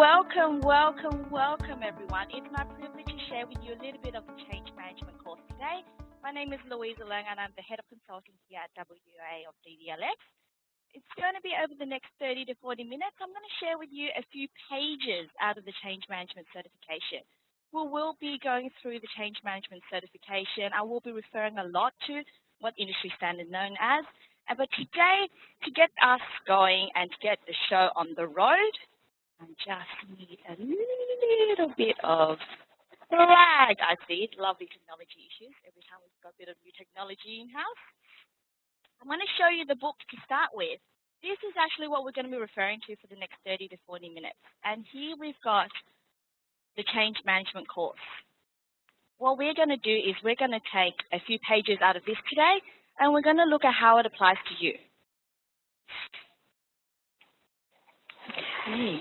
Welcome everyone. It's my privilege to share with you a little bit of the change management course today. My name is Louisa Leung and I'm the head of consulting here at WA of DDLX. It's going to be over the next 30 to 40 minutes. I'm going to share with you a few pages out of the change management certification. We will be going through the change management certification. I will be referring a lot to what industry standard known as. But today, to get us going and to get the show on the road, I just need a little bit of lag. I see it. Lovely technology issues. Every time we've got a bit of new technology in-house. I'm going to show you the book to start with. This is actually what we're going to be referring to for the next 30 to 40 minutes. And here we've got the change management course. What we're going to do is we're going to take a few pages out of this today, and we're going to look at how it applies to you. Okay.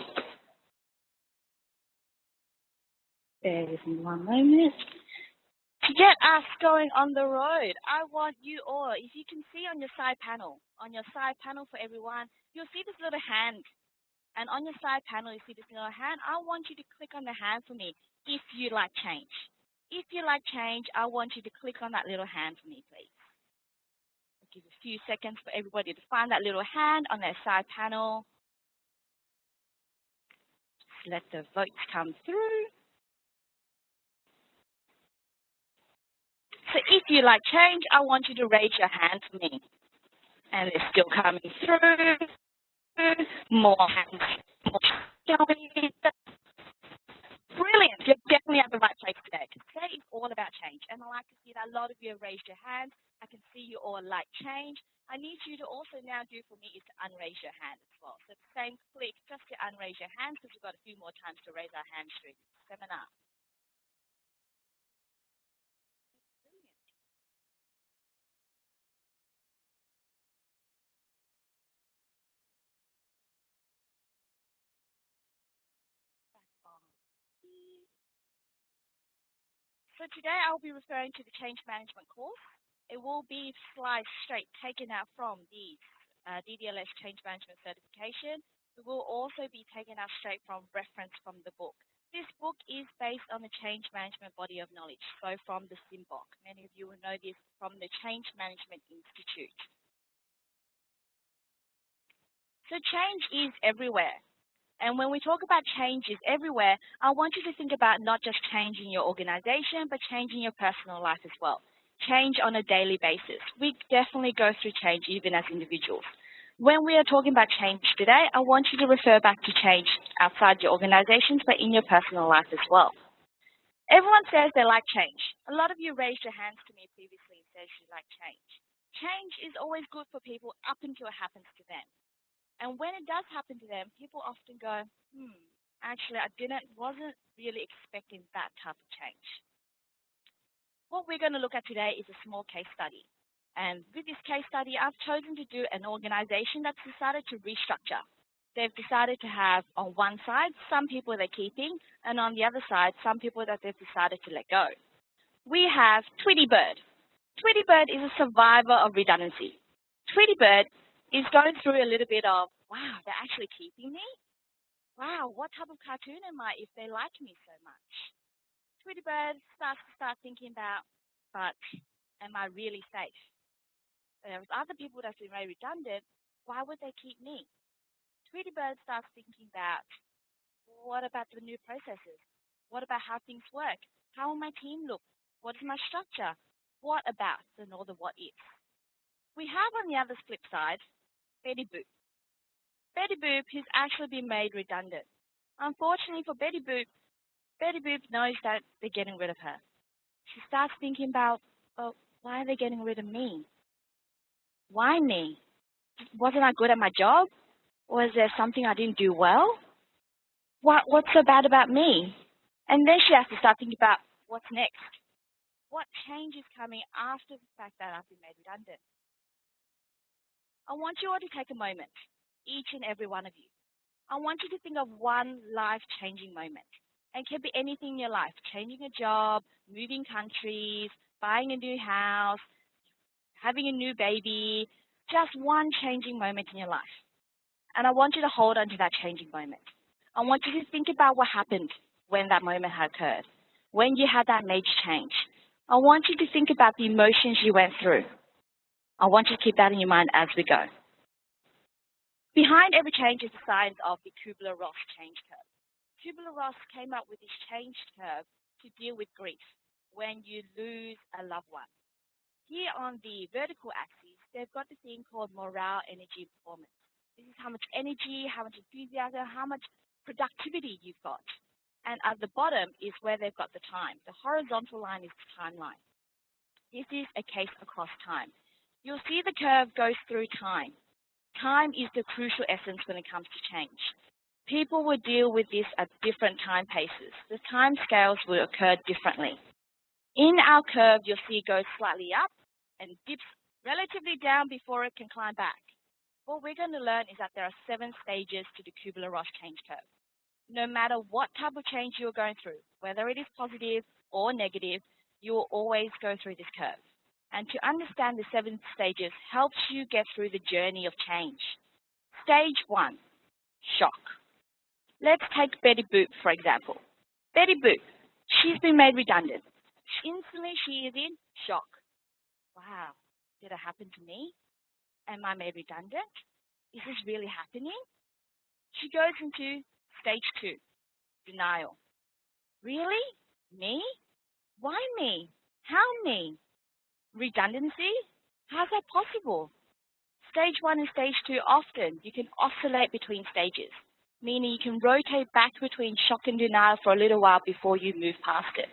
Bear with me one moment. To get us going on the road, I want you all, if you can see on your side panel for everyone, you'll see this little hand. And on your side panel, you see this little hand. I want you to click on the hand for me if you like change. If you like change, I want you to click on that little hand for me, please. I'll give a few seconds for everybody to find that little hand on their side panel. Just let the votes come through. So if you like change, I want you to raise your hand for me. And they're still coming through. More hands. Brilliant. You're definitely at the right place today. Today is all about change. And I like to see that a lot of you have raised your hands. I can see you all like change. I need you to also now do for me is to unraise your hand as well. So the same click just to unraise your hands because we've got a few more times to raise our hands through this seminar. So today I'll be referring to the change management course. It will be slides straight taken out from the DDLS change management certification. It will also be taken out straight from reference from the book. This book is based on the change management body of knowledge, so from the SIMBOK. Many of you will know this from the Change Management Institute. So change is everywhere. And when we talk about changes everywhere, I want you to think about not just change in your organization, but change in your personal life as well. Change on a daily basis. We definitely go through change even as individuals. When we are talking about change today, I want you to refer back to change outside your organizations, but in your personal life as well. Everyone says they like change. A lot of you raised your hands to me previously and said you like change. Change is always good for people up until it happens to them. And when it does happen to them, people often go, actually, I wasn't really expecting that type of change. What we're going to look at today is a small case study. And with this case study, I've chosen to do an organization that's decided to restructure. They've decided to have, on one side, some people they're keeping, and on the other side, some people that they've decided to let go. We have Tweety Bird. Tweety Bird is a survivor of redundancy. Tweety Bird is going through a little bit of, wow, they're actually keeping me? Wow, what type of cartoon am I if they like me so much? Tweety Bird starts to start thinking about, but am I really safe? There's other people that's been made redundant, why would they keep me? Tweety Bird starts thinking about, what about the new processes? What about how things work? How will my team look? What is my structure? What about all the what ifs? We have on the other flip side, Betty Boop. Betty Boop has actually been made redundant. Unfortunately for Betty Boop knows that they're getting rid of her. She starts thinking about, well, why are they getting rid of me? Why me? Wasn't I good at my job? Was there something I didn't do well? What's so bad about me? And then she has to start thinking about what's next. What change is coming after the fact that I've been made redundant? I want you all to take a moment, each and every one of you. I want you to think of one life-changing moment. And it can be anything in your life, changing a job, moving countries, buying a new house, having a new baby, just one changing moment in your life. And I want you to hold on to that changing moment. I want you to think about what happened when that moment had occurred, when you had that major change. I want you to think about the emotions you went through. I want you to keep that in your mind as we go. Behind every change is the science of the Kubler-Ross Change Curve. Kübler-Ross came up with this change curve to deal with grief when you lose a loved one. Here on the vertical axis, they've got this thing called morale, energy, performance. This is how much energy, how much enthusiasm, how much productivity you've got. And at the bottom is where they've got the time. The horizontal line is the timeline. This is a case across time. You'll see the curve goes through time. Time is the crucial essence when it comes to change. People will deal with this at different time paces. The time scales will occur differently. In our curve, you'll see it goes slightly up and dips relatively down before it can climb back. What we're going to learn is that there are 7 stages to the Kubler-Ross change curve. No matter what type of change you're going through, whether it is positive or negative, you will always go through this curve. And to understand the 7 stages helps you get through the journey of change. Stage 1, shock. Let's take Betty Boop, for example. Betty Boop, she's been made redundant. Instantly, she is in shock. Wow, did it happen to me? Am I made redundant? Is this really happening? She goes into stage 2, denial. Really? Me? Why me? How me? Redundancy? How's that possible? Stage 1 and stage 2, often you can oscillate between stages, meaning you can rotate back between shock and denial for a little while before you move past it.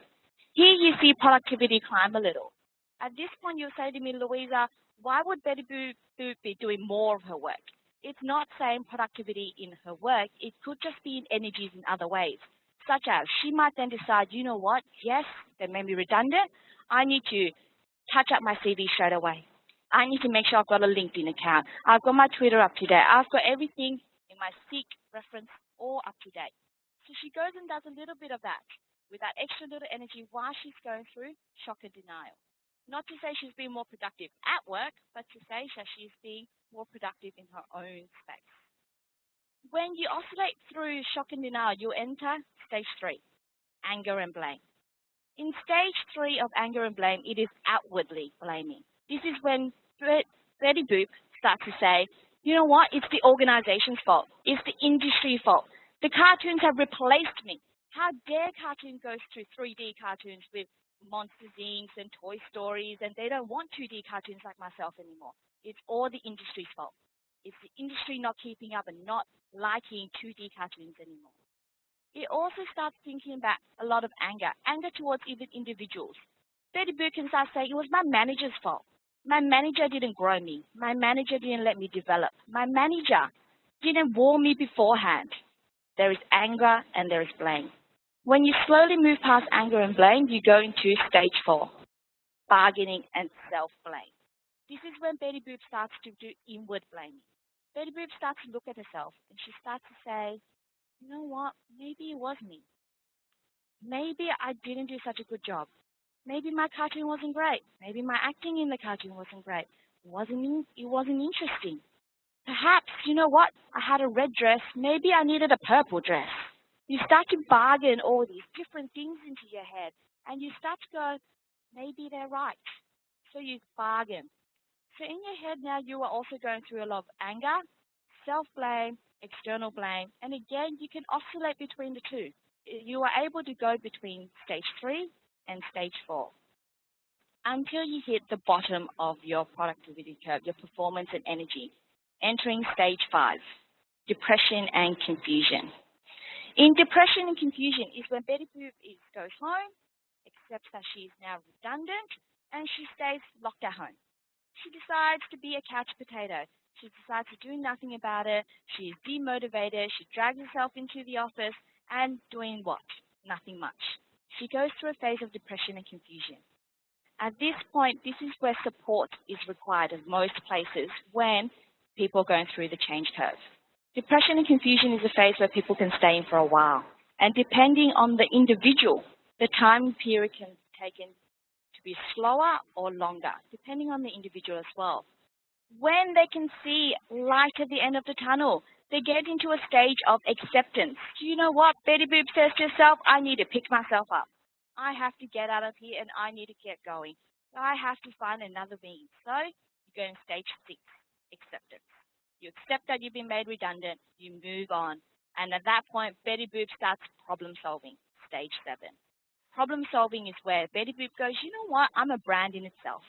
Here you see productivity climb a little. At this point, you'll say to me, Louisa, why would Betty Boop be doing more of her work? It's not saying productivity in her work. It could just be in energies in other ways, such as she might then decide, you know what, yes, they may be redundant. I need to touch up my CV straight away. I need to make sure I've got a LinkedIn account. I've got my Twitter up to date. I've got everything in my Seek reference all up to date. So she goes and does a little bit of that with that extra little energy while she's going through shock and denial. Not to say she's being more productive at work, but to say that she's being more productive in her own space. When you oscillate through shock and denial, you enter stage 3, anger and blame. In stage 3 of anger and blame, it is outwardly blaming. This is when Betty Boop starts to say, you know what, it's the organization's fault. It's the industry's fault. The cartoons have replaced me. How dare cartoons go through 3D cartoons with Monsters, Inc. and Toy Stories, and they don't want 2D cartoons like myself anymore. It's all the industry's fault. It's the industry not keeping up and not liking 2D cartoons anymore. It also starts thinking about a lot of anger towards even individuals. Betty Boop can start saying, it was my manager's fault. My manager didn't grow me. My manager didn't let me develop. My manager didn't warn me beforehand. There is anger and there is blame. When you slowly move past anger and blame, you go into stage 4, bargaining and self-blame. This is when Betty Boop starts to do inward blaming. Betty Boop starts to look at herself and she starts to say, you know what, maybe it was me. Maybe I didn't do such a good job. Maybe my cartoon wasn't great. Maybe my acting in the cartoon wasn't great. It wasn't interesting. Perhaps, you know what, I had a red dress. Maybe I needed a purple dress. You start to bargain all these different things into your head, and you start to go, maybe they're right. So you bargain. So in your head now, you are also going through a lot of anger, self-blame, external blame, and again, you can oscillate between the two. You are able to go between stage 3 and stage 4 until you hit the bottom of your productivity curve, your performance and energy, entering stage 5, depression and confusion. In depression and confusion is when Betty Boop goes home, accepts that she is now redundant, and she stays locked at home. She decides to be a couch potato. She decides to do nothing about it. She is demotivated. She drags herself into the office and doing what? Nothing much. She goes through a phase of depression and confusion. At this point, this is where support is required at most places when people are going through the change curve. Depression and confusion is a phase where people can stay in for a while. And depending on the individual, the time period can be taken to be slower or longer, depending on the individual as well. When they can see light at the end of the tunnel, they get into a stage of acceptance. Do you know what? Betty Boop says to herself, I need to pick myself up. I have to get out of here and I need to get going. I have to find another means. So you go in stage 6, acceptance. You accept that you've been made redundant, you move on. And at that point, Betty Boop starts problem solving, stage 7. Problem solving is where Betty Boop goes, you know what? I'm a brand in itself.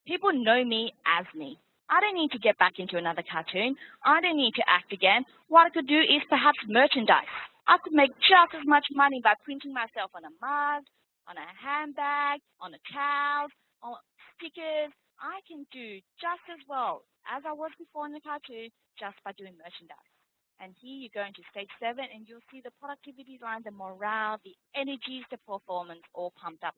People know me as me. I don't need to get back into another cartoon. I don't need to act again. What I could do is perhaps merchandise. I could make just as much money by printing myself on a mug, on a handbag, on a towel, on stickers. I can do just as well as I was before in the cartoon just by doing merchandise. And here you go into stage 7 and you'll see the productivity line, the morale, the energies, the performance all pumped up.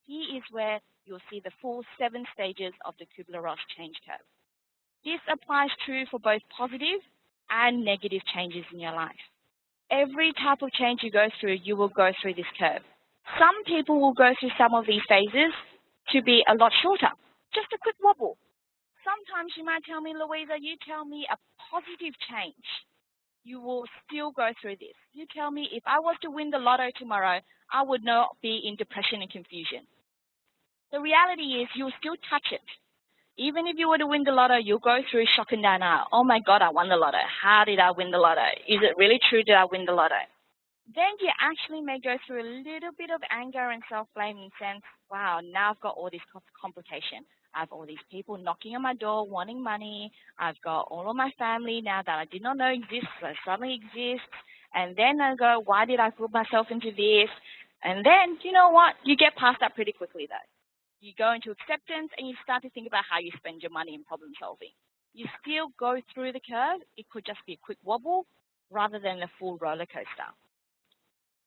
Here is where you'll see the full 7 stages of the Kubler-Ross Change Curve. This applies true for both positive and negative changes in your life. Every type of change you go through, you will go through this curve. Some people will go through some of these phases to be a lot shorter, just a quick wobble. Sometimes you might tell me, Louisa, you tell me a positive change. You will still go through this. You tell me if I was to win the lotto tomorrow, I would not be in depression and confusion. The reality is you'll still touch it. Even if you were to win the lotto, you'll go through shock and denial. Oh my God, I won the lotto. How did I win the lotto? Is it really true that I win the lotto? Then you actually may go through a little bit of anger and self-blame in the sense, wow, now I've got all this complication. I have all these people knocking on my door wanting money. I've got all of my family now that I did not know exists, that suddenly exists. And then I go, why did I put myself into this? And then, you know what? You get past that pretty quickly though. You go into acceptance and you start to think about how you spend your money in problem solving. You still go through the curve. It could just be a quick wobble rather than a full roller coaster.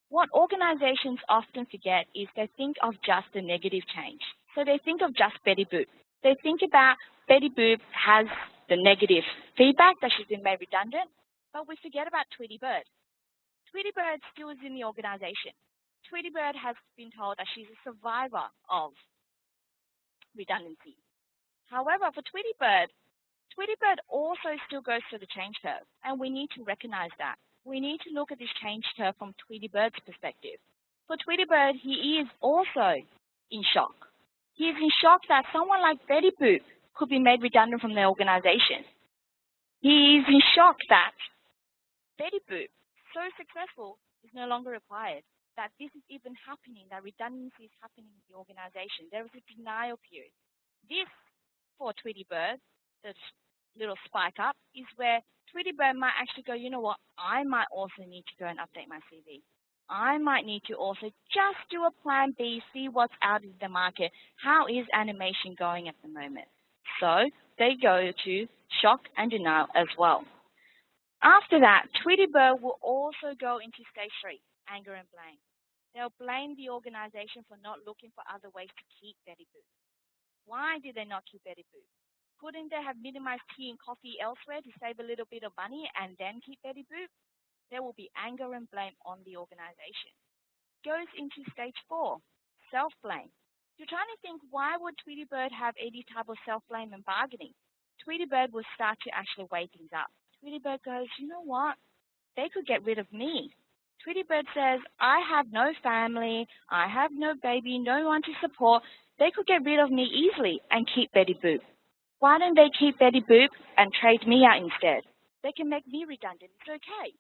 What organizations often forget is they think of just the negative change. So they think of just Betty Boop. They think about Betty Boop has the negative feedback that she's been made redundant, but we forget about Tweety Bird. Tweety Bird still is in the organization. Tweety Bird has been told that she's a survivor of redundancy. However, for Tweety Bird also still goes through the change curve, and we need to recognize that. We need to look at this change curve from Tweety Bird's perspective. For Tweety Bird, he is also in shock. He is in shock that someone like Betty Boop could be made redundant from the organization. He is in shock that Betty Boop, so successful, is no longer required, that this is even happening, that redundancy is happening in the organization. There is a denial period. This, for Tweety Bird, the little spike up, is where Tweety Bird might actually go, you know what, I might also need to go and update my CV. I might need to also just do a plan B, see what's out in the market. How is animation going at the moment? So they go to shock and denial as well. After that, Tweety Bird will also go into stage 3, anger and blame. They'll blame the organization for not looking for other ways to keep Betty Boop. Why did they not keep Betty Boop? Couldn't they have minimized tea and coffee elsewhere to save a little bit of money and then keep Betty Boop? There will be anger and blame on the organization. Goes into stage 4, self-blame. You're trying to think, why would Tweety Bird have any type of self-blame and bargaining? Tweety Bird will start to actually weigh things up. Tweety Bird goes, you know what? They could get rid of me. Tweety Bird says, I have no family, I have no baby, no one to support. They could get rid of me easily and keep Betty Boop. Why don't they keep Betty Boop and trade me out instead? They can make me redundant. It's okay.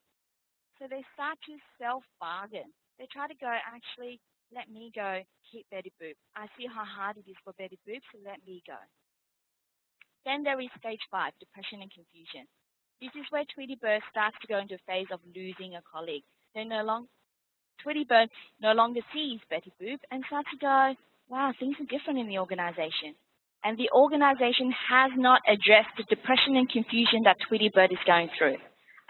So they start to self-bargain. They try to go, actually, let me go, keep Betty Boop. I see how hard it is for Betty Boop, so let me go. Then there is stage 5, depression and confusion. This is where Tweety Bird starts to go into a phase of losing a colleague. Tweety Bird no longer sees Betty Boop and starts to go, wow, things are different in the organization. And the organization has not addressed the depression and confusion that Tweety Bird is going through.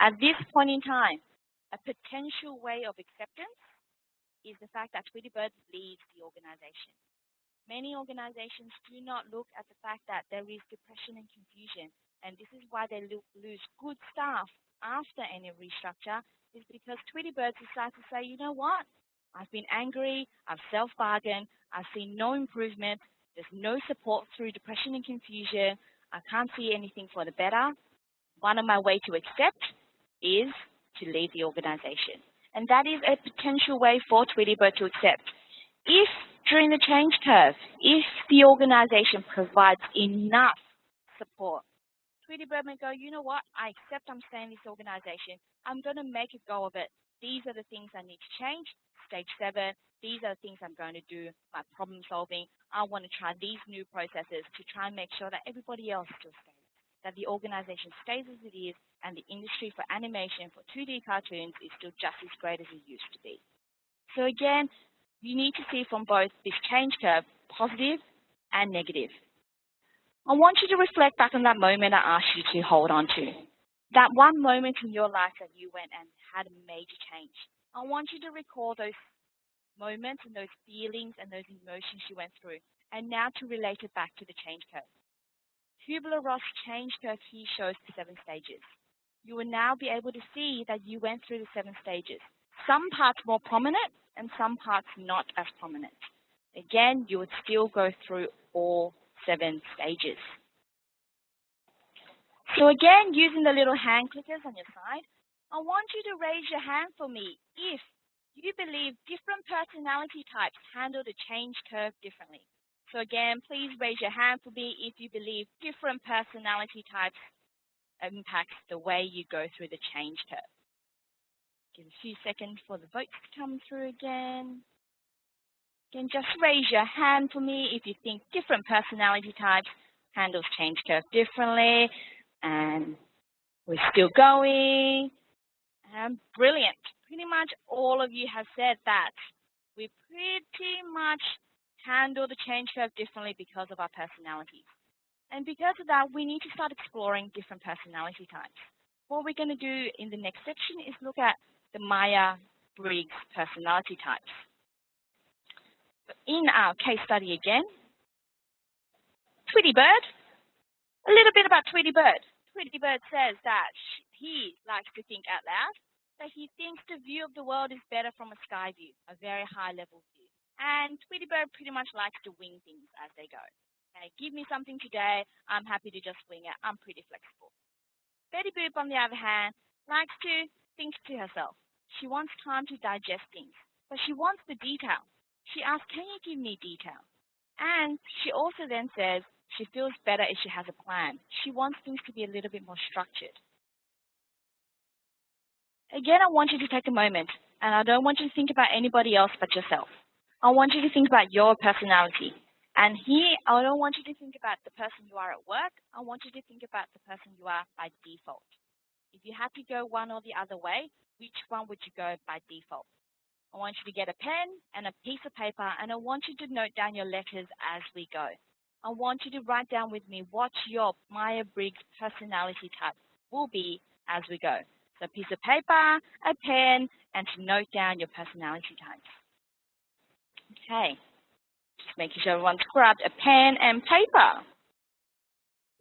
At this point in time, a potential way of acceptance is the fact that Tweety Bird leaves the organization. Many organizations do not look at the fact that there is depression and confusion, and this is why they lose good staff after any restructure, is because Tweety Bird decides to say, you know what, I've been angry, I've self-bargained, I've seen no improvement, there's no support through depression and confusion, I can't see anything for the better. One of my way to accept is to leave the organization. And that is a potential way for Tweety Bird to accept. If during the change curve, if the organization provides enough support, Tweety Bird may go, you know what, I accept I'm staying in this organization. I'm going to make a go of it. These are the things I need to change. Stage 7, these are the things I'm going to do, my problem solving. I want to try these new processes to try and make sure that everybody else still stays, that the organization stays as it is, and the industry for animation, for 2D cartoons is still just as great as it used to be. So again, you need to see from both this change curve, positive and negative. I want you to reflect back on that moment I asked you to hold on to. That one moment in your life that you went and had a major change. I want you to recall those moments and those feelings and those emotions you went through, and now to relate it back to the change curve. Kubler-Ross Change Curve here shows the 7 stages. You will now be able to see that you went through the 7 stages. Some parts more prominent and some parts not as prominent. Again, you would still go through all 7 stages. So again, using the little hand clickers on your side, I want you to raise your hand for me if you believe different personality types handle the change curve differently. So again, please raise your hand for me if you believe different personality types impacts the way you go through the change curve. Give a few seconds for the votes to come through again. Again, just raise your hand for me if you think different personality types handles change curve differently. And we're still going. Brilliant. Pretty much all of you have said that we pretty much handle the change curve differently because of our personalities. And because of that, we need to start exploring different personality types. What we're going to do in the next section is look at the Myers-Briggs personality types. In our case study again, Tweety Bird. A little bit about Tweety Bird. Tweety Bird says that he likes to think out loud, that he thinks the view of the world is better from a sky view, a very high level view. And Tweety Bird pretty much likes to wing things as they go. Okay, give me something today, I'm happy to just wing it. I'm pretty flexible. Betty Boop, on the other hand, likes to think to herself. She wants time to digest things, but she wants the detail. She asks, can you give me detail? And she also then says she feels better if she has a plan. She wants things to be a little bit more structured. Again, I want you to take a moment, and I don't want you to think about anybody else but yourself. I want you to think about your personality. And here, I don't want you to think about the person you are at work. I want you to think about the person you are by default. If you had to go one or the other way, which one would you go by default? I want you to get a pen and a piece of paper, and I want you to note down your letters as we go. I want you to write down with me what your Myers-Briggs personality type will be as we go. So a piece of paper, a pen, and to note down your personality types. Okay, just making sure everyone's grabbed a pen and paper.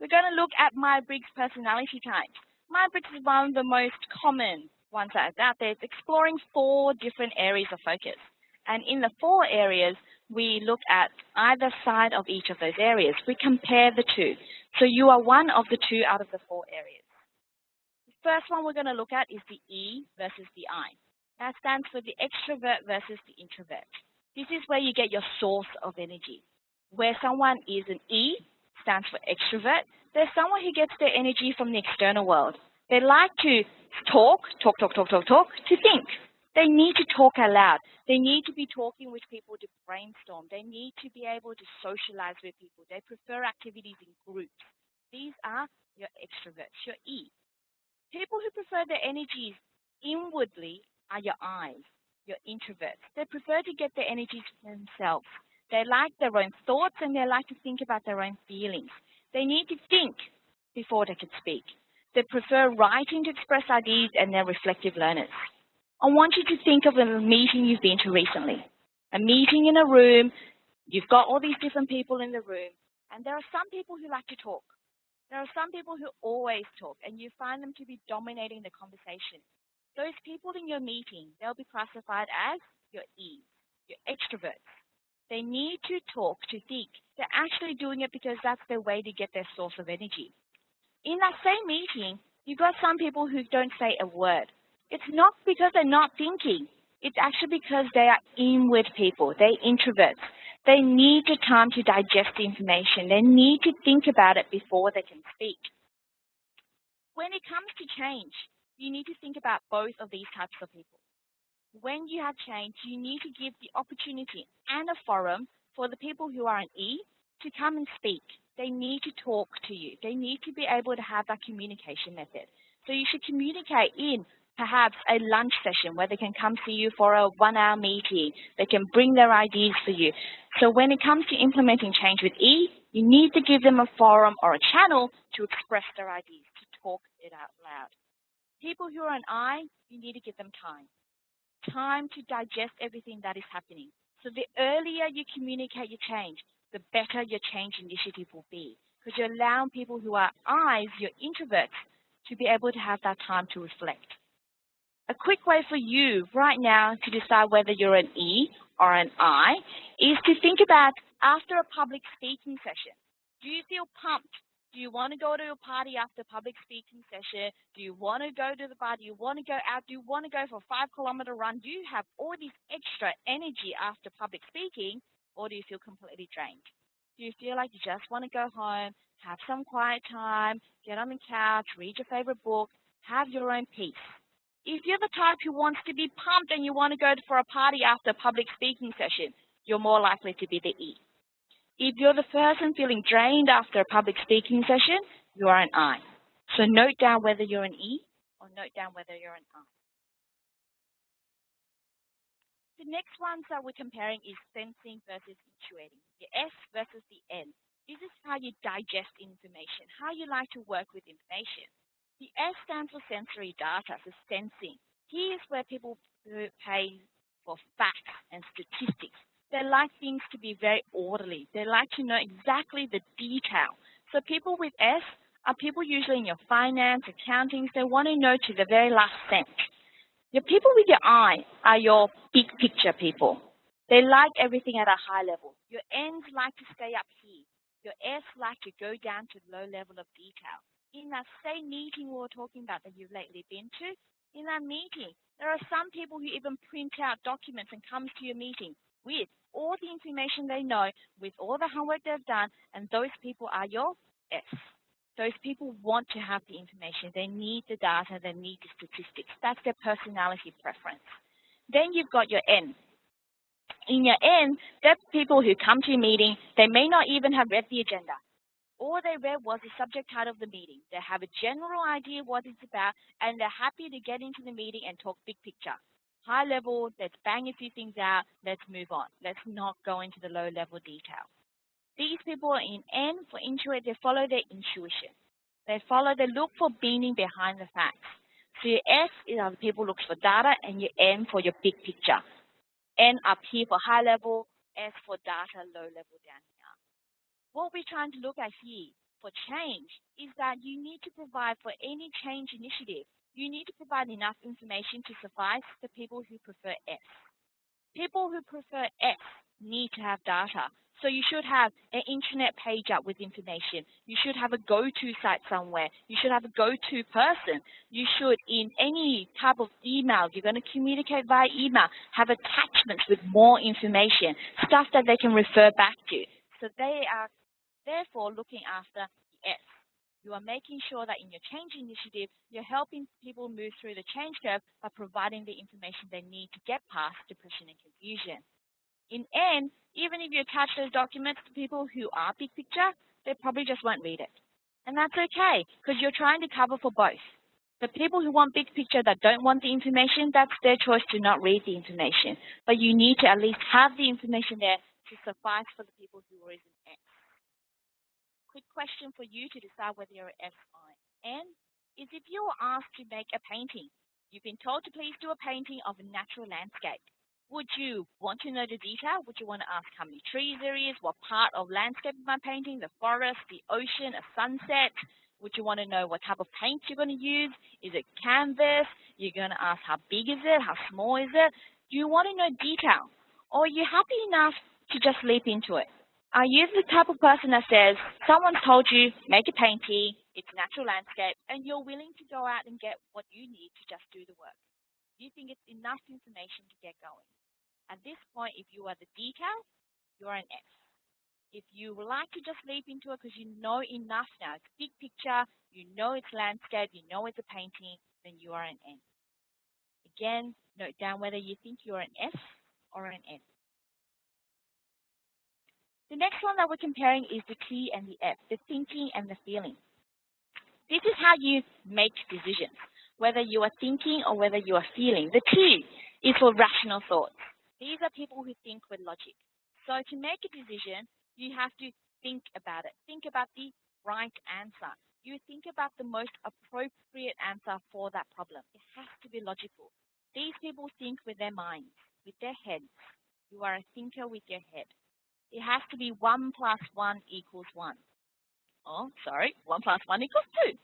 We're going to look at Myers-Briggs personality types. Myers-Briggs is one of the most common ones that is out there. It's exploring 4 different areas of focus. And in the 4 areas, we look at either side of each of those areas. We compare the 2. So you are one of the 2 out of the 4 areas. The first one we're going to look at is the E versus the I. That stands for the extrovert versus the introvert. This is where you get your source of energy. Where someone is an E, stands for extrovert, there's someone who gets their energy from the external world. They like to talk, to think. They need to talk aloud. They need to be talking with people to brainstorm. They need to be able to socialize with people. They prefer activities in groups. These are your extroverts, your E. People who prefer their energies inwardly are your I's, your introverts. They prefer to get their energies from themselves. They like their own thoughts and they like to think about their own feelings. They need to think before they can speak. They prefer writing to express ideas and they're reflective learners. I want you to think of a meeting you've been to recently. A meeting in a room, you've got all these different people in the room, and there are some people who like to talk. There are some people who always talk, and you find them to be dominating the conversation. Those people in your meeting, they'll be classified as your E's, your extroverts. They need to talk, to think. They're actually doing it because that's their way to get their source of energy. In that same meeting, you've got some people who don't say a word. It's not because they're not thinking. It's actually because they are inward people. They're introverts. They need the time to digest the information. They need to think about it before they can speak. When it comes to change, you need to think about both of these types of people. When you have change, you need to give the opportunity and a forum for the people who are an E to come and speak. They need to talk to you. They need to be able to have that communication method. So you should communicate in perhaps a lunch session where they can come see you for a 1-hour meeting. They can bring their ideas for you. So when it comes to implementing change with E, you need to give them a forum or a channel to express their ideas, to talk it out loud. People who are an I, you need to give them time to digest everything that is happening. So the earlier you communicate your change, the better your change initiative will be, because you're allowing people who are I's, your introverts, to be able to have that time to reflect. A quick way for you right now to decide whether you're an E or an I is to think about after a public speaking session. Do you feel pumped? Do you want to go to a party after a public speaking session? Do you want to go to the bar? Do you want to go out? Do you want to go for a 5-kilometer run? Do you have all this extra energy after public speaking, or do you feel completely drained? Do you feel like you just want to go home, have some quiet time, get on the couch, read your favorite book, have your own peace? If you're the type who wants to be pumped and you want to go for a party after a public speaking session, you're more likely to be the E. If you're the person feeling drained after a public speaking session, you are an I. So note down whether you're an E or note down whether you're an I. The next ones that we're comparing is sensing versus intuiting, the S versus the N. This is how you digest information, how you like to work with information. The S stands for sensory data, so sensing. Here's where people pay for facts and statistics. They like things to be very orderly. They like to know exactly the detail. So people with S are people usually in your finance, accounting. They want to know to the very last cent. Your people with your I are your big picture people. They like everything at a high level. Your N's like to stay up here. Your S like to go down to low level of detail. In that same meeting we were talking about that you've lately been to, in that meeting, there are some people who even print out documents and come to your meeting with all the information they know, with all the homework they've done, and those people are your S. Those people want to have the information. They need the data. They need the statistics. That's their personality preference. Then you've got your N. In your N, they're people who come to a meeting. They may not even have read the agenda. All they read was the subject title of the meeting. They have a general idea what it's about, and they're happy to get into the meeting and talk big picture. High level, let's bang a few things out, let's move on. Let's not go into the low level detail. These people are in N for intuit, they follow their intuition. They look for meaning behind the facts. So your S are the people who look for data, and your N for your big picture. N up here for high level, S for data, low level down here. What we're trying to look at here for change is that you need to provide for any change initiative. You need to provide enough information to suffice the people who prefer S. People who prefer S need to have data. So you should have an internet page up with information. You should have a go-to site somewhere. You should have a go-to person. You should, in any type of email, you're going to communicate via email, have attachments with more information, stuff that they can refer back to. So they are therefore looking after the S. You are making sure that in your change initiative, you're helping people move through the change curve by providing the information they need to get past depression and confusion. In N, even if you attach those documents to people who are big picture, they probably just won't read it. And that's okay, because you're trying to cover for both. The people who want big picture that don't want the information, that's their choice to not read the information. But you need to at least have the information there to suffice for the people who are in N. Quick question for you to decide whether you're an S or an N is if you were asked to make a painting. You've been told to please do a painting of a natural landscape. Would you want to know the detail? Would you want to ask how many trees there is? What part of landscape am I painting? The forest, the ocean, a sunset? Would you want to know what type of paint you're going to use? Is it canvas? You're going to ask how big is it? How small is it? Do you want to know detail? Or are you happy enough to just leap into it? Are you the type of person that says, someone's told you, make a painting, it's natural landscape, and you're willing to go out and get what you need to just do the work? Do you think it's enough information to get going? At this point, if you are the detail, you're an F. If you would like to just leap into it because you know enough now, it's big picture, you know it's landscape, you know it's a painting, then you are an N. Again, note down whether you think you're an F or an N. The next one that we're comparing is the T and the F, the thinking and the feeling. This is how you make decisions, whether you are thinking or whether you are feeling. The T is for rational thoughts. These are people who think with logic. So to make a decision, you have to think about it. Think about the right answer. You think about the most appropriate answer for that problem. It has to be logical. These people think with their minds, with their heads. You are a thinker with your head. It has to be 1 plus 1 equals 1. Oh, sorry, 1 plus 1 equals 2.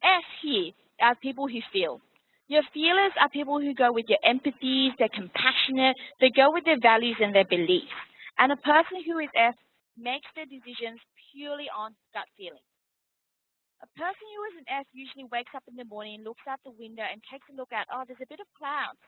S here are people who feel. Your feelers are people who go with your empathies, they're compassionate, they go with their values and their beliefs. And a person who is F makes their decisions purely on gut feeling. A person who is an F usually wakes up in the morning, looks out the window and takes a look at, oh, there's a bit of clouds.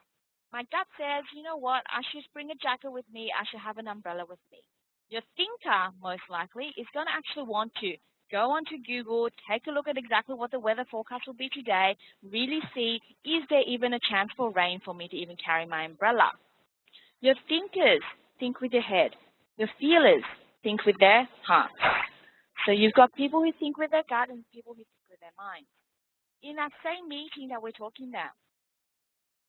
My gut says, you know what, I should bring a jacket with me, I should have an umbrella with me. Your thinker, most likely, is going to actually want to go onto Google, take a look at exactly what the weather forecast will be today, really see, is there even a chance for rain for me to even carry my umbrella? Your thinkers think with your head. Your feelers think with their hearts. So you've got people who think with their gut and people who think with their mind. In that same meeting that we're talking about,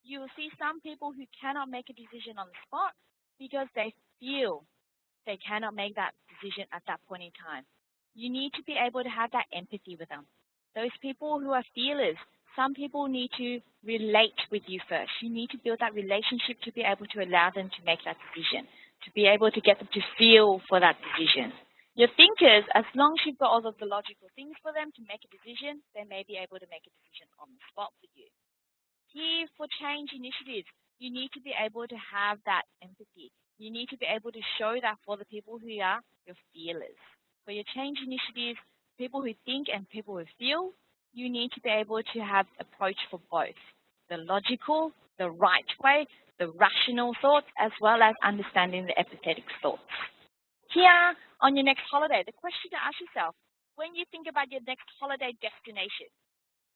you will see some people who cannot make a decision on the spot because they feel they cannot make that decision at that point in time. You need to be able to have that empathy with them. Those people who are feelers, some people need to relate with you first. You need to build that relationship to be able to allow them to make that decision, to be able to get them to feel for that decision. Your thinkers, as long as you've got all of the logical things for them to make a decision, they may be able to make a decision on the spot for you. Here, for change initiatives, you need to be able to have that empathy. You need to be able to show that for the people who are your feelers. For your change initiatives, people who think and people who feel, you need to be able to have approach for both. The logical, the right way, the rational thoughts, as well as understanding the empathetic thoughts. Here, on your next holiday, the question to ask yourself, when you think about your next holiday destination,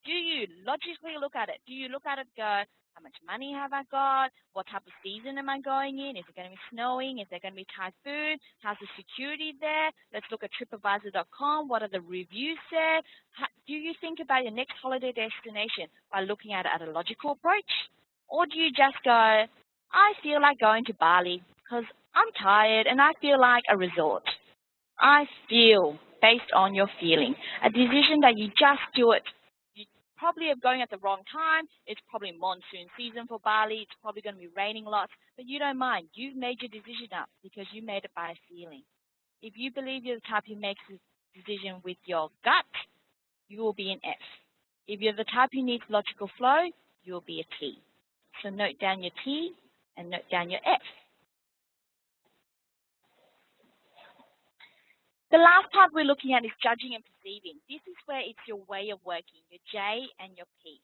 do you logically look at it? Do you look at it and go, how much money have I got? What type of season am I going in? Is it going to be snowing? Is there going to be typhoon? How's the security there? Let's look at tripadvisor.com. What are the reviews there? Do you think about your next holiday destination by looking at it at a logical approach? Or do you just go, I feel like going to Bali because I'm tired and I feel like a resort? I feel based on your feeling. A decision that you just do it. Probably are going at the wrong time. It's probably monsoon season for Bali. It's probably going to be raining lots, but you don't mind. You've made your decision up because you made it by a feeling. If you believe you're the type who makes a decision with your gut, you will be an F. If you're the type who needs logical flow, you will be a T. So note down your T and note down your F. The last part we're looking at is judging and perceiving. This is where it's your way of working, your J and your P.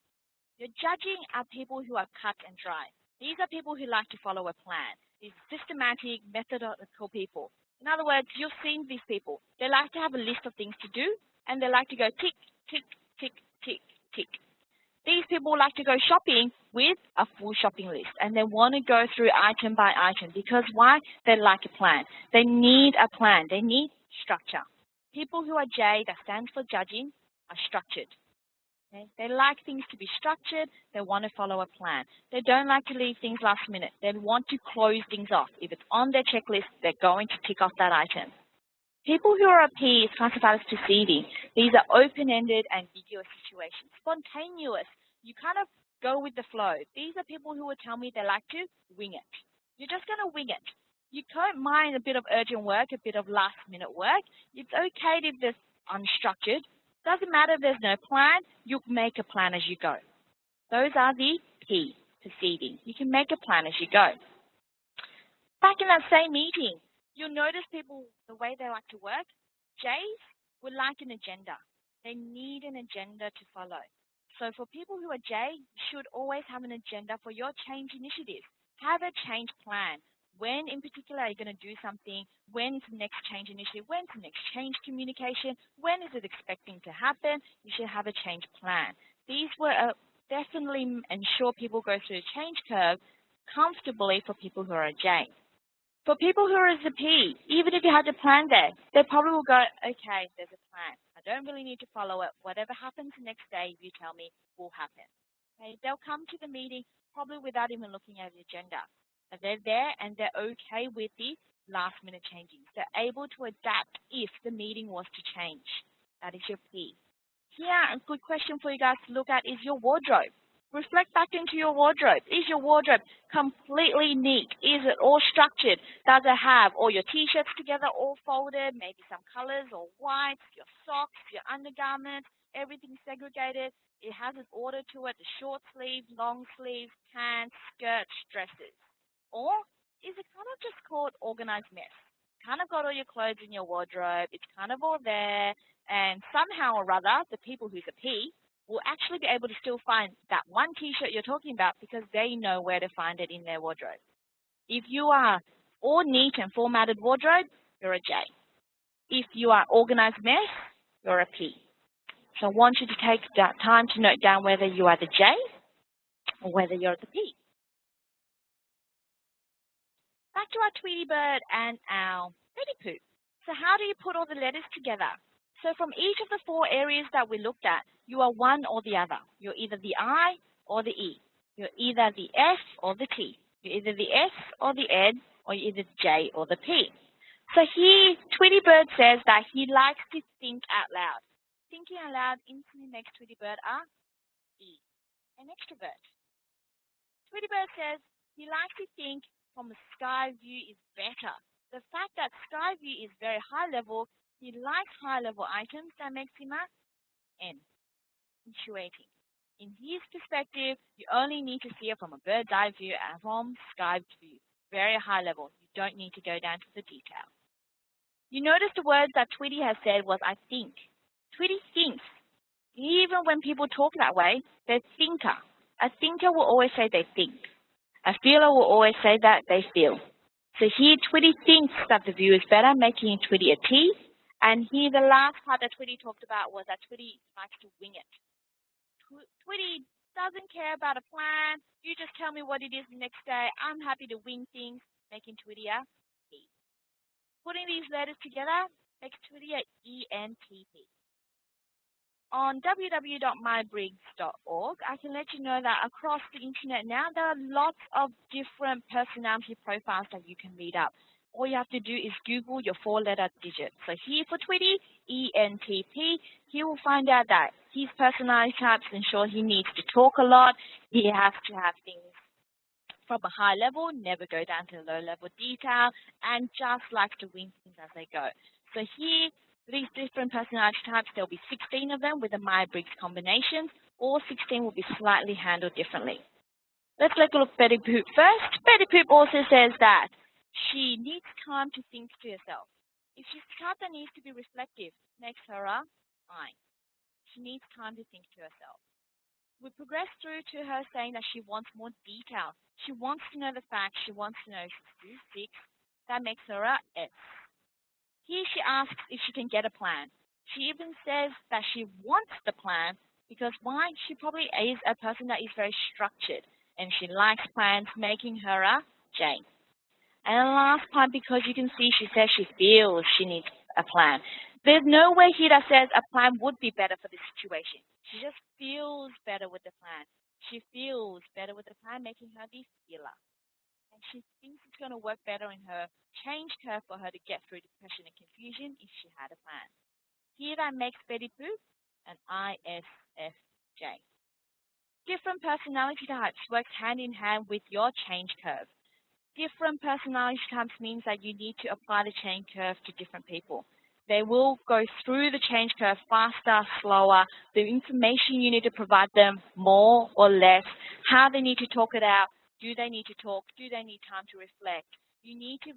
Your judging are people who are cut and dry. These are people who like to follow a plan. These systematic, methodical people. In other words, you've seen these people. They like to have a list of things to do, and they like to go tick, tick, tick, tick, tick. These people like to go shopping with a full shopping list, and they want to go through item by item because why? They like a plan. They need a plan. They need structure. People who are J, that stands for judging, are structured. Okay? They like things to be structured. They want to follow a plan. They don't like to leave things last minute. They want to close things off. If it's on their checklist, they're going to tick off that item. People who are a P is classified as perceiving. These are open-ended, ambiguous situations. Spontaneous. You kind of go with the flow. These are people who will tell me they like to wing it. You're just going to wing it. You don't mind a bit of urgent work, a bit of last-minute work. It's okay if there's unstructured. Doesn't matter if there's no plan. You make a plan as you go. Those are the P, perceiving. You can make a plan as you go. Back in that same meeting, You'll notice people, the way they like to work, J's would like an agenda. They need an agenda to follow. So for people who are J, you should always have an agenda for your change initiative. Have a change plan. When in particular are you going to do something? When's the next change initiative? When's the next change communication? When is it expecting to happen? You should have a change plan. These will definitely ensure people go through the change curve comfortably for people who are a J. For people who are as a P, even if you had a plan there, they probably will go, okay, there's a plan. I don't really need to follow it. Whatever happens the next day, you tell me will happen. Okay? They'll come to the meeting probably without even looking at the agenda. But they're there and they're okay with the last minute changing. They're able to adapt if the meeting was to change. That is your P. Here, a good question for you guys to look at is your wardrobe. Reflect back into your wardrobe. Is your wardrobe completely neat? Is it all structured? Does it have all your t-shirts together, all folded, maybe some colors or whites, your socks, your undergarments, everything segregated? It has an order to it, the short sleeves, long sleeves, pants, skirts, dresses. Or is it kind of just called organized mess? Kind of got all your clothes in your wardrobe, it's kind of all there, and somehow or other, the people who's a P will actually be able to still find that one t-shirt you're talking about because they know where to find it in their wardrobe. If you are all neat and formatted wardrobe, you're a J. If you are organized mess, you're a P. So I want you to take that time to note down whether you are the J or whether you're the P. Back to our Tweety Bird and our Betty Poop. So how do you put all the letters together? So from each of the 4 areas that we looked at, you are one or the other. You're either the I or the E. You're either the F or the T. You're either the S or the N, or you're either the J or the P. So here, Tweety Bird says that he likes to think out loud. Thinking out loud instantly makes Tweety Bird a E, an extrovert. Tweety Bird says he likes to think from a sky view is better. The fact that sky view is very high level, he likes high level items, that makes him a N, intuiting. In his perspective, you only need to see it from a bird's eye view and from sky view, very high level. You don't need to go down to the detail. You notice the words that Tweety has said was I think. Tweety thinks. Even when people talk that way, they're thinker. A thinker will always say they think. A feeler will always say that they feel. So here, Tweety thinks that the view is better, making Tweety a T. And here, the last part that Tweety talked about was that Tweety likes to wing it. Tweety doesn't care about a plan. You just tell me what it is the next day. I'm happy to wing things, making Tweety a T. Putting these letters together makes Tweety a ENTP. On www.mybriggs.org, I can let you know that across the internet now, there are lots of different personality profiles that you can read up. All you have to do is Google your 4-letter digits. So here for Tweety, ENTP, he will find out that his personality types ensure he needs to talk a lot. He has to have things from a high level, never go down to low level detail, and just likes to wing things as they go. So here, these different personality types, there'll be 16 of them with the Myers-Briggs combinations. All 16 will be slightly handled differently. Let's take a look at Betty Poop first. Betty Poop also says that she needs time to think to herself. If she's the type that needs to be reflective, makes her a I. She needs time to think to herself. We progress through to her saying that she wants more detail. She wants to know the facts. She wants to know statistics. That makes her a S. Here she asks if she can get a plan. She even says that she wants the plan because why? She probably is a person that is very structured and she likes plans, making her a J. And the last part, because you can see she says she feels she needs a plan. There's nowhere here that says a plan would be better for this situation. She just feels better with the plan. She feels better with the plan, making her the feeler. And she thinks it's going to work better in her change curve for her to get through depression and confusion if she had a plan. Here that makes Betty Poop an ISFJ. Different personality types work hand in hand with your change curve. Different personality types means that you need to apply the change curve to different people. They will go through the change curve faster, slower. The information you need to provide them more or less, how they need to talk it out. Do they need to talk? Do they need time to reflect? You need to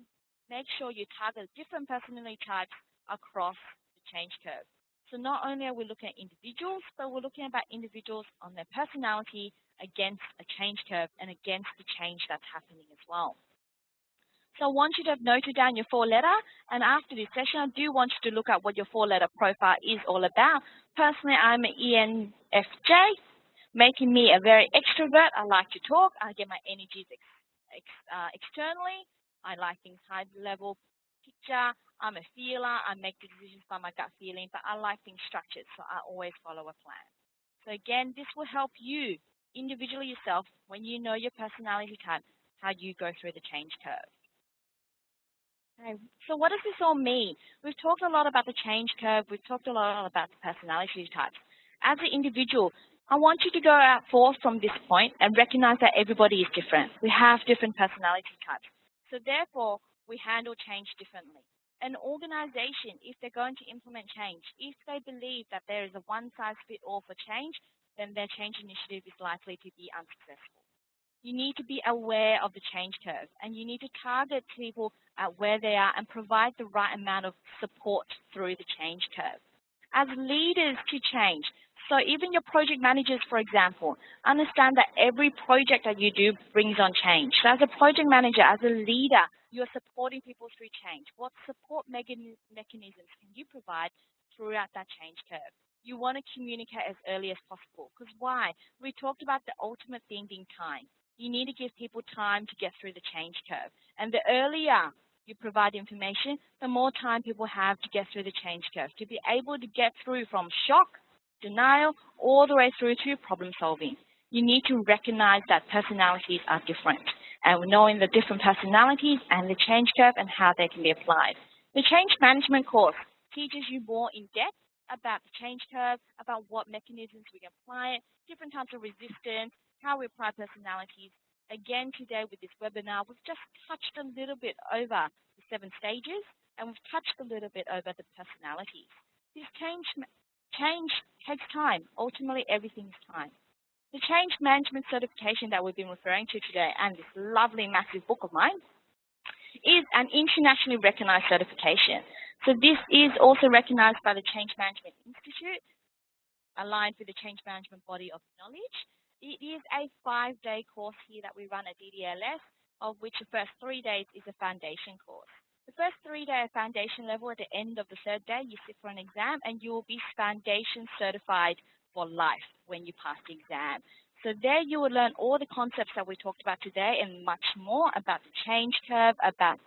make sure you target different personality types across the change curve. So not only are we looking at individuals, but we're looking about individuals on their personality against a change curve and against the change that's happening as well. So I want you to have noted down your 4-letter, and after this session, I do want you to look at what your 4-letter profile is all about. Personally, I'm an ENFJ, making me a very extrovert. I like to talk. I get my energies externally. I like things high-level picture. I'm a feeler. I make decisions by my gut feeling, but I like things structured, so I always follow a plan. So again, this will help you individually yourself when you know your personality type, how you go through the change curve. Okay, so what does this all mean? We've talked a lot about the change curve. We've talked a lot about the personality types. As an individual, I want you to go out forth from this point and recognize that everybody is different. We have different personality types. So therefore, we handle change differently. An organization, if they're going to implement change, if they believe that there is a one-size-fits-all for change, then their change initiative is likely to be unsuccessful. You need to be aware of the change curve, and you need to target people at where they are and provide the right amount of support through the change curve. As leaders to change, so even your project managers, for example, understand that every project that you do brings on change. So as a project manager, as a leader, you're supporting people through change. What support mechanisms can you provide throughout that change curve? You want to communicate as early as possible. Because why? We talked about the ultimate thing being time. You need to give people time to get through the change curve. And the earlier you provide information, the more time people have to get through the change curve, to be able to get through from shock, denial, all the way through to problem solving. You need to recognize that personalities are different, and knowing the different personalities and the change curve and how they can be applied. The change management course teaches you more in depth about the change curve, about what mechanisms we can apply it, different types of resistance, how we apply personalities. Again, today with this webinar, we've just touched a little bit over the 7 stages, and we've touched a little bit over the personalities. This change takes time. Ultimately, everything is time. The change management certification that we've been referring to today, and this lovely, massive book of mine, is an internationally recognized certification. So this is also recognized by the Change Management Institute, aligned with the Change Management Body of Knowledge. It is a 5-day course here that we run at DDLS, of which the first 3 days is a foundation course. The first 3-day foundation level, at the end of the 3rd day, you sit for an exam, and you will be foundation certified for life when you pass the exam. So there you will learn all the concepts that we talked about today and much more about the change curve, about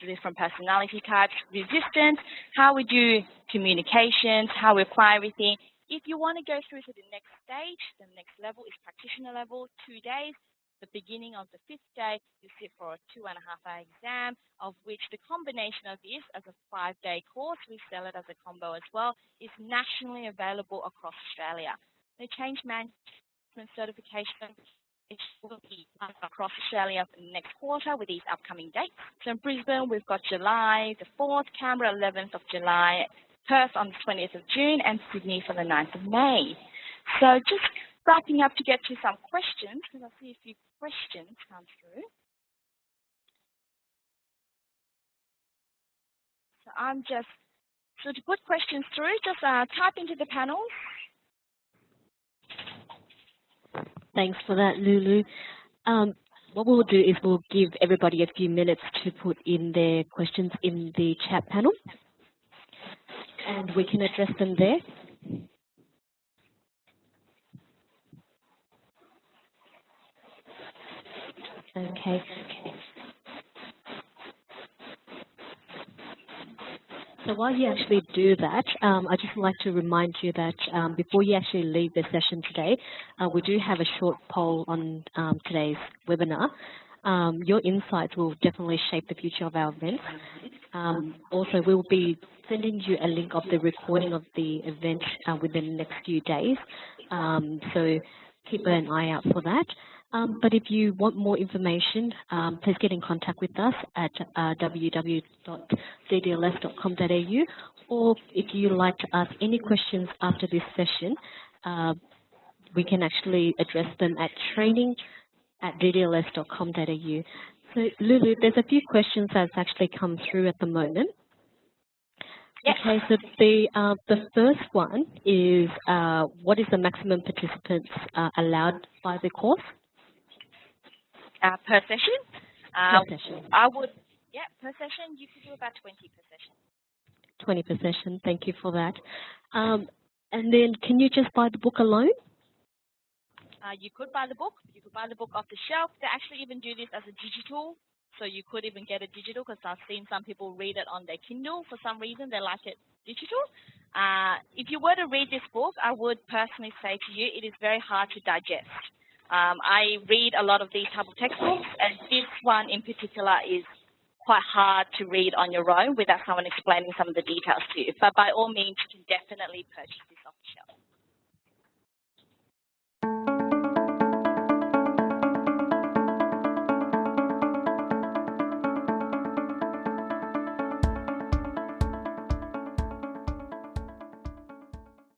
the different personality types, resistance, how we do communications, how we apply everything. If you want to go through to the next stage, the next level is practitioner level, 2 days. The beginning of the 5th day, you sit for a 2.5-hour exam, of which the combination of this as a 5-day course, we sell it as a combo as well, is nationally available across Australia. The change management certification will be across Australia for the next quarter with these upcoming dates. So in Brisbane, we've got July the 4th, Canberra 11th of July, Perth on the 20th of June, and Sydney for the 9th of May. So just wrapping up to get to some questions, because I see a few questions come through. So to put questions through, just type into the panel. Thanks for that, Lulu. What we'll do is we'll give everybody a few minutes to put in their questions in the chat panel, and we can address them there. Okay. So while you actually do that, I'd just like to remind you that before you actually leave the session today, we do have a short poll on today's webinar. Your insights will definitely shape the future of our event. Also, we'll be sending you a link of the recording of the event within the next few days. So keep an eye out for that. But if you want more information, please get in contact with us at www.ddls.com.au, or if you'd like to ask any questions after this session, we can actually address them at training@ddls.com.au. So, Lulu, there's a few questions that's actually come through at the moment. Yes. Okay, so the first one is, what is the maximum participants allowed by the course? Per session? Per session. Per session, you could do about 20 per session. 20 per session, thank you for that. And then, can you just buy the book alone? You could buy the book. You could buy the book off the shelf. They actually even do this as a digital, so you could even get a digital, because I've seen some people read it on their Kindle. For some reason, they like it digital. If you were to read this book, I would personally say to you, it is very hard to digest. I read a lot of these type of textbooks, and this one in particular is quite hard to read on your own without someone explaining some of the details to you. But by all means, you can definitely purchase this off the shelf.